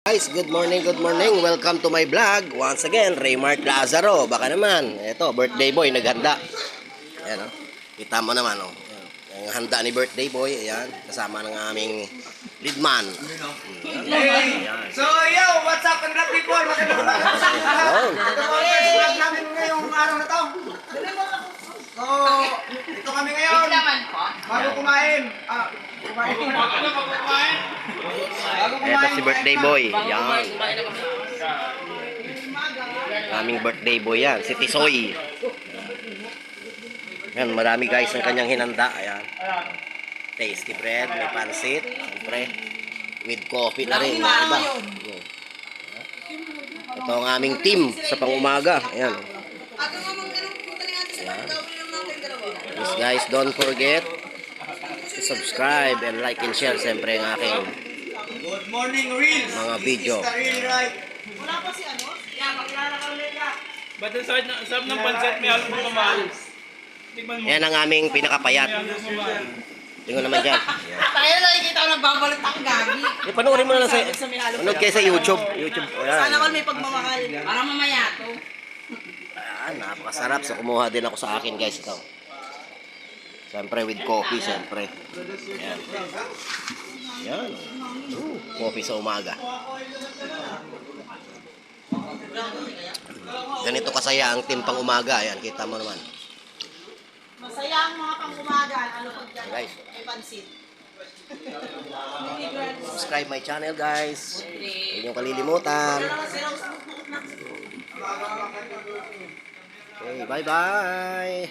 Guys, good morning, good morning. Welcome to my vlog. Once again, Raymart Lazaro. Baka naman, ito, birthday boy, naghanda. Ayan, oh. Kita mo naman, oh. Ang handa ni birthday boy, ayan. Kasama ng aming leadman. Hey! So, yo, what's up, and black people? Magandang Ayun. Ito po ang vlog namin ngayong araw na to. So, ito kami ngayon. Bago kumain. Ito si birthday boy. Yan. Aming birthday boy yan. Si Tisoy. Yan, marami guys ang kanyang hinanda. Ayan. Tasty bread, may pansit. Siyempre, with coffee na rin. Iba. Ito ang aming team sa pangumaga. Ayan. Yes guys, don't forget to subscribe and like and share siyempre ang aking Good morning, Reels. mga video. This is the real right. Ba't ang sarap ng pancet may halong pamamahal? Tignan mo. Yan ang aming pinakapayat. Tingnan naman dyan. Tayo nakikita ko nagbabalot ang gagi. Panoorin mo na lang sa panood kayo sa YouTube. Sana Ayan. all may pagmamahal. Para mamaya to. Ayan, napakasarap. So kumuha din ako sa akin guys ito. Siyempre with coffee siyempre. Ayan. Ayan. Coffee sa umaga. Ganito kasaya ang team pang umaga. Ayan, kita mo naman. Masaya ang mga pang-umaga. Ano pag Guys, may pansit. subscribe my channel guys. Huwag niyong kalilimutan. Okay, bye bye.